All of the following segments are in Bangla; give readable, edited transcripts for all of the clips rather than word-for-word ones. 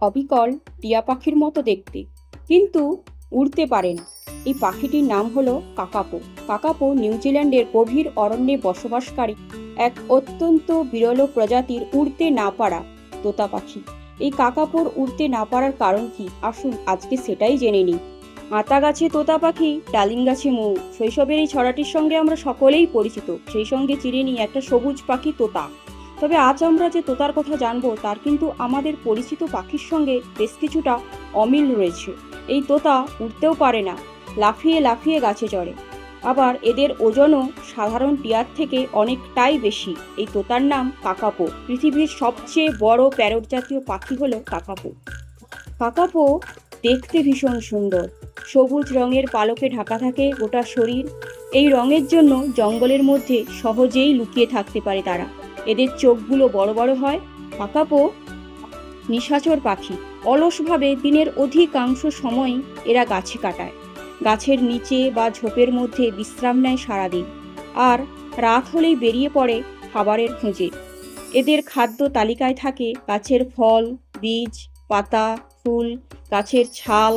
অবিকল টিয়া পাখির মতো দেখতে, কিন্তু উড়তে পারে না। এই পাখিটির নাম হলো কাকাপো। কাকাপো নিউজিল্যান্ডের গভীর অরণ্যে বসবাসকারী এক অত্যন্ত বিরল প্রজাতির উড়তে না পারা তোতা পাখি। এই কাকাপোর উড়তে না পারার কারণ কি, আসুন আজকে সেটাই জেনে নিই। আতা গাছে তোতা পাখি, ডালিম গাছে মৌ, শৈশবের এই ছড়াটির সঙ্গে আমরা সকলেই পরিচিত। সেই সঙ্গে চিনে নিই একটা সবুজ পাখি তোতা। তবে আজ আমরা যে তোতার কথা জানবো তার কিন্তু আমাদের পরিচিত পাখির সঙ্গে বেশ কিছুটা অমিল রয়েছে। এই তোতা উড়তেও পারে না, লাফিয়ে লাফিয়ে গাছে চড়ে। আবার এদের ওজনও সাধারণ টিয়ার থেকে অনেকটাই বেশি। এই তোতার নাম কাকাপো। পৃথিবীর সবচেয়ে বড় প্যারট জাতীয় পাখি হলো কাকাপো। কাকাপো দেখতে ভীষণ সুন্দর। সবুজ রঙের পালকে ঢাকা থাকে গোটা শরীর। এই রঙের জন্য জঙ্গলের মধ্যে সহজেই লুকিয়ে থাকতে পারে তারা। এদের চোখগুলো বড় বড় হয়। কাকাপো নিশাচর পাখি। অলসভাবে দিনের অধিকাংশ সময়ই এরা গাছে কাটায়। গাছের নিচে বা ঝোপের মধ্যে বিশ্রাম নেয় সারাদিন, আর রাত হলেই বেরিয়ে পড়ে খাবারের খোঁজে। এদের খাদ্য তালিকায় থাকে গাছের ফল, বীজ, পাতা, ফুল, গাছের ছাল,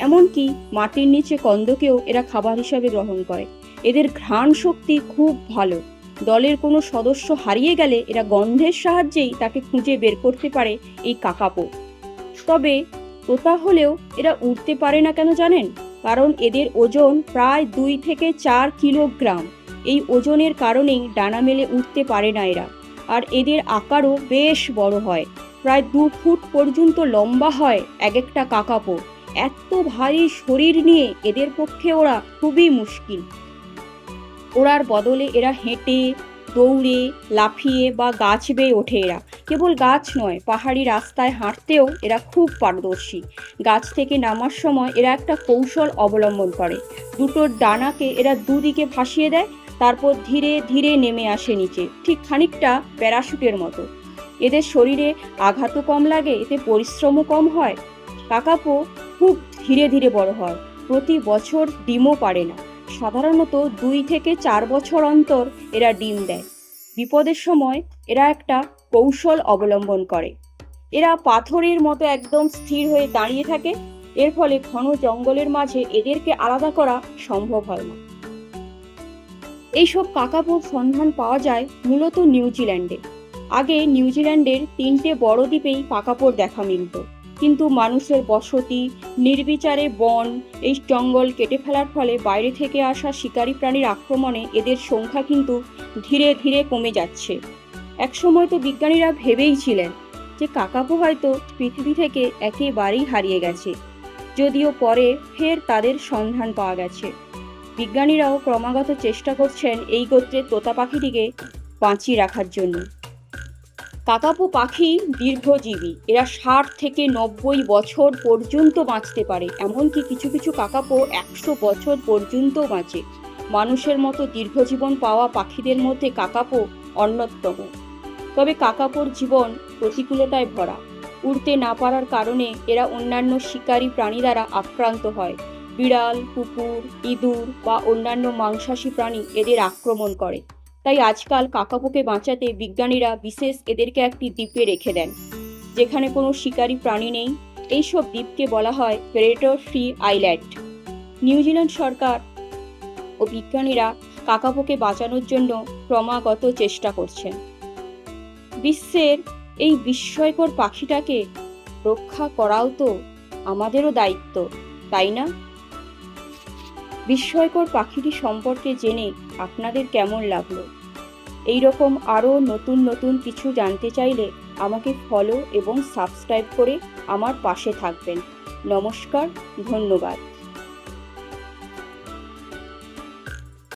এমনকি মাটির নিচে কন্দকেও এরা খাবার হিসাবে গ্রহণ করে। এদের ঘ্রাণ শক্তি খুব ভালো। দলের কোনো সদস্য হারিয়ে গেলে এরা গন্ধের সাহায্যেই তাকে খুঁজে বের করতে পারে এই কাকাপো। তবে তোতা হলেও এরা উড়তে পারে না কেন জানেন? কারণ এদের ওজন প্রায় 2 থেকে 4 কিলোগ্রাম। এই ওজনের কারণেই ডানা মেলে উঠতে পারে না এরা। আর এদের আকারও বেশ বড় হয়, প্রায় 2 ফুট পর্যন্ত লম্বা হয় এক একটা কাকাপো। এত ভারী শরীর নিয়ে এদের পক্ষে ওরা খুবই মুশকিল। ওড়ার বদলে এরা হেঁটে, দৌড়ে, লাফিয়ে বা গাছ বেয়ে ওঠে। এরা কেবল গাছ নয়, পাহাড়ি রাস্তায় হাঁটতেও এরা খুব পারদর্শী। গাছ থেকে নামার সময় এরা একটা কৌশল অবলম্বন করে। দুটো ডানাকে এরা দুদিকে ভাসিয়ে দেয়, তারপর ধীরে ধীরে নেমে আসে নিচে, ঠিক খানিকটা প্যারাশুটের মতো। এদের শরীরে আঘাতও কম লাগে, এতে পরিশ্রমও কম হয়। কাকাপো খুব ধীরে ধীরে বড় হয়, প্রতি বছর ডিমও পারে না। সাধারণত 2 থেকে 4 বছর অন্তর এরা ডিম দেয়। বিপদের সময় এরা একটা কৌশল অবলম্বন করে। এরা পাথরের মতো একদম স্থির হয়ে দাঁড়িয়ে থাকে। এর ফলে ঘন জঙ্গলের মাঝে এদেরকে আলাদা করা সম্ভব হয় না। এইসব কাকাপোর সন্ধান পাওয়া যায় মূলত নিউজিল্যান্ডে। আগে নিউজিল্যান্ডের 3টে বড় দ্বীপেই কাকাপোর দেখা মিলত, কিন্তু মানুষের বসতি, নির্বিচারে বন, এই জঙ্গল কেটে ফেলার ফলে বাইরে থেকে আসা শিকারী প্রাণীর আক্রমণে এদের সংখ্যা কিন্তু ধীরে ধীরে কমে যাচ্ছে। একসময় তো বিজ্ঞানীরা ভেবেই ছিলেন যে কাকাপো হয়তো পৃথিবী থেকে একেবারেই হারিয়ে গেছে, যদিও পরে ফের তাদের সন্ধান পাওয়া গেছে। বিজ্ঞানীরাও ক্রমাগত চেষ্টা করছেন এই গোত্রের তোতা পাখিটিকে বাঁচিয়ে রাখার জন্য। কাকাপো পাখি দীর্ঘজীবী। এরা 60 থেকে 90 বছর পর্যন্ত বাঁচতে পারে। এমনকি কিছু কিছু কাকাপো 100 বছর পর্যন্ত বাঁচে। মানুষের মতো দীর্ঘজীবন পাওয়া পাখিদের মধ্যে কাকাপো অন্যতম। তবে কাকাপোর জীবন প্রতিকূলতায় ভরা। উড়তে না পারার কারণে এরা অন্যান্য শিকারী প্রাণী দ্বারা আক্রান্ত হয়। বিড়াল, কুকুর, ইঁদুর বা অন্যান্য মাংসাশী প্রাণী এদের আক্রমণ করে। তাই আজকাল কাকাপোকে বাঁচাতে বিজ্ঞানীরা বিশেষ এদেরকে একটি দ্বীপে রেখে দেন, যেখানে কোনো শিকারী প্রাণী নেই। এইসব দ্বীপকে বলা হয় প্রেডেটর ফ্রি আইল্যান্ড। নিউজিল্যান্ড সরকার ও বিজ্ঞানীরা কাকাপোকে বাঁচানোর জন্য ক্রমাগত চেষ্টা করছেন। বিশ্বের এই বিস্ময়কর পাখিটাকে রক্ষা করাও তো আমাদেরও দায়িত্ব, তাই না? বিস্ময়কর পাখিটি সম্পর্কে জেনে আপনাদের কেমন লাগলো? এই রকম আরও নতুন নতুন কিছু জানতে চাইলে আমাকে ফলো এবং সাবস্ক্রাইব করে আমার পাশে থাকবেন। নমস্কার, ধন্যবাদ।